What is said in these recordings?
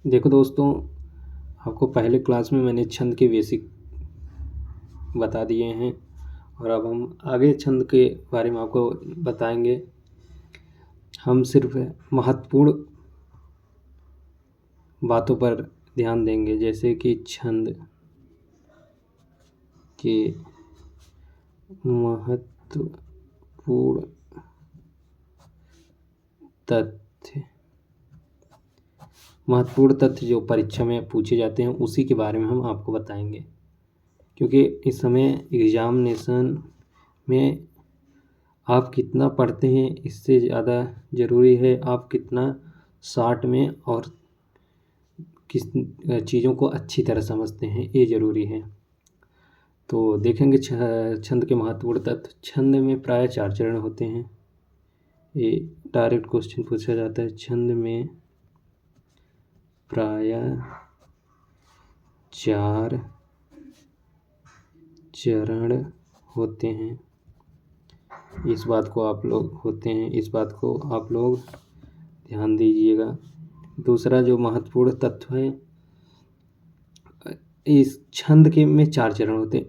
देखो दोस्तों, आपको पहले क्लास में मैंने छंद के बेसिक बता दिए हैं और अब हम आगे छंद के बारे में आपको बताएंगे। हम सिर्फ महत्वपूर्ण बातों पर ध्यान देंगे, जैसे कि छंद के महत्वपूर्ण तथ्य जो परीक्षा में पूछे जाते हैं उसी के बारे में हम आपको बताएंगे। क्योंकि इस समय एग्जामिनेशन में आप कितना पढ़ते हैं इससे ज़्यादा ज़रूरी है आप कितना शॉर्ट में और किस चीज़ों को अच्छी तरह समझते हैं, ये ज़रूरी है। तो देखेंगे छंद के महत्वपूर्ण तत्व। छंद में प्राय 4 चरण होते हैं। ये डायरेक्ट क्वेश्चन पूछा जाता है। छंद में प्राय 4 चरण होते हैं। इस बात को आप लोग ध्यान दीजिएगा। दूसरा जो महत्वपूर्ण तत्व है, इस छंद के में 4 चरण होते हैं।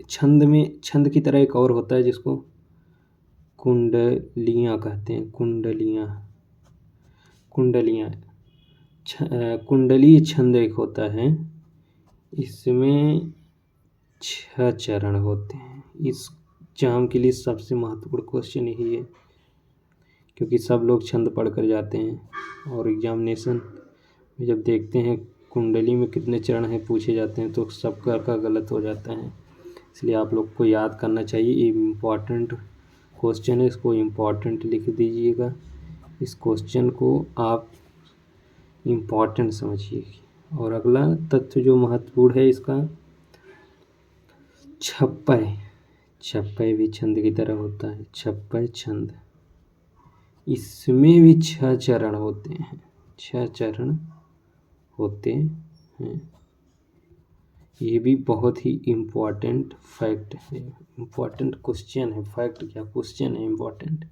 छंद की तरह एक और होता है जिसको कुंडलियाँ कहते हैं। कुंडलियाँ कुंडली छंद एक होता है, इसमें 6 चरण होते हैं। इस एग्जाम के लिए सबसे महत्वपूर्ण क्वेश्चन यही है, क्योंकि सब लोग छंद पढ़ कर जाते हैं और एग्जामिनेशन में जब देखते हैं कुंडली में कितने चरण हैं पूछे जाते हैं तो सबका का गलत हो जाता है। इसलिए आप लोग को याद करना चाहिए। ये इम्पॉर्टेंट क्वेश्चन है, इसको इम्पॉर्टेंट लिख दीजिएगा। इस क्वेश्चन को आप इम्पॉर्टेंट समझिए। और अगला तथ्य जो महत्वपूर्ण है इसका, छप्पय भी छंद की तरह होता है। छप्पय छंद, इसमें भी 6 चरण होते हैं। 6 चरण होते हैं। ये भी बहुत ही इम्पॉर्टेंट फैक्ट है, इम्पॉर्टेंट क्वेश्चन है। फैक्ट क्या, क्वेश्चन है इम्पॉर्टेंट।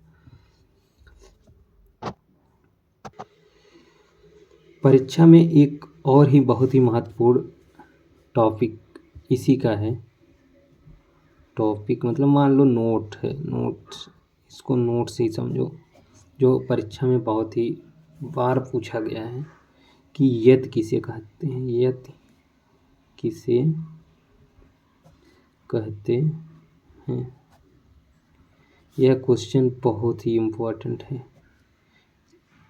परीक्षा में एक और ही बहुत ही महत्वपूर्ण टॉपिक इसी का है। टॉपिक मतलब मान लो नोट है, नोट्स, इसको नोट्स ही समझो। जो परीक्षा में बहुत ही बार पूछा गया है कि यत किसे कहते हैं। यत किसे कहते हैं, यह क्वेश्चन बहुत ही इम्पोर्टेंट है।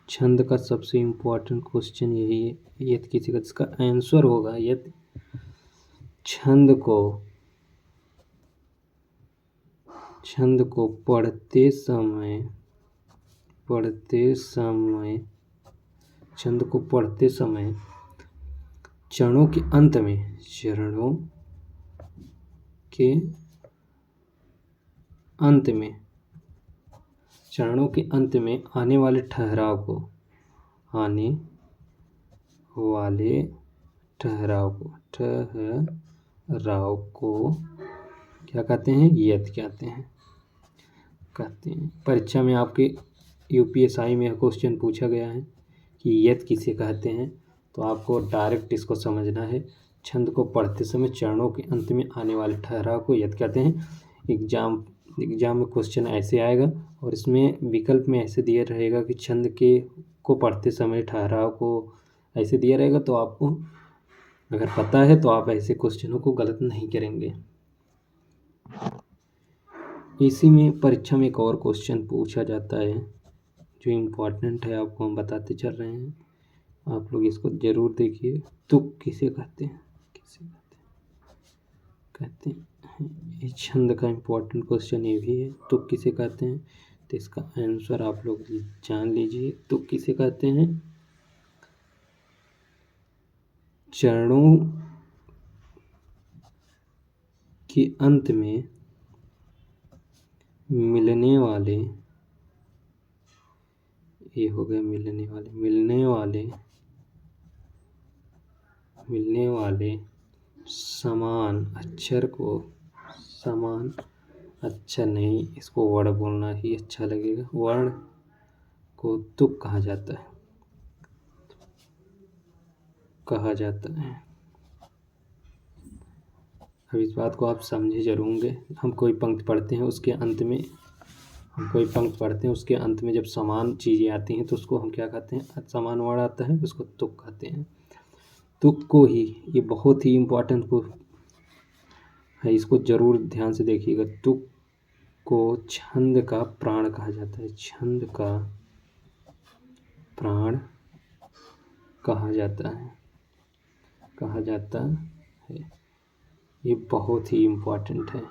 छंद का सबसे इम्पोर्टेंट क्वेश्चन यही है, यत किसे कहते। इसका आंसर होगा यत छंद को पढ़ते समय चरणों के अंत में आने वाले ठहराव को क्या कहते हैं, यत कहते हैं। परीक्षा में आपके यूपीएसआई में क्वेश्चन पूछा गया है कि यत किसे कहते हैं, तो आपको डायरेक्ट इसको समझना है। छंद को पढ़ते समय चरणों के अंत में आने वाले ठहराव को यत कहते हैं। एग्जाम में क्वेश्चन ऐसे आएगा और इसमें विकल्प में ऐसे दिया रहेगा कि छंद को पढ़ते समय ठहराव को ऐसे दिया रहेगा। तो आपको अगर पता है तो आप ऐसे क्वेश्चनों को गलत नहीं करेंगे। इसी में परीक्षा में एक और क्वेश्चन पूछा जाता है जो इम्पोर्टेंट है, आपको हम बताते चल रहे हैं। आप लोग इसको ज़रूर देखिए। तुक किसे कहते हैं, कहते हैं। इस छंद का इम्पोर्टेंट क्वेश्चन ये भी है, तुक किसे कहते हैं। तो इसका आंसर आप लोग जान लीजिए। तुक किसे कहते हैं, चरणों के अंत में मिलने वाले, ये हो गए मिलने वाले समान अक्षर नहीं, इसको वर्ण बोलना ही अच्छा लगेगा। वर्ण को तुक कहा जाता है। कहा जाता है। अब इस बात को आप समझे जरूर होंगे। हम कोई पंक्ति पढ़ते हैं उसके अंत में जब समान चीज़ें आती हैं तो उसको हम क्या कहते हैं, समान वर्ड आता है उसको तुक कहते हैं। तुक को ही, ये बहुत ही इम्पोर्टेंट को है, इसको जरूर ध्यान से देखिएगा। तुक को छंद का प्राण कहा जाता है। छंद का प्राण कहा जाता है। ये बहुत ही इम्पोर्टेंट है।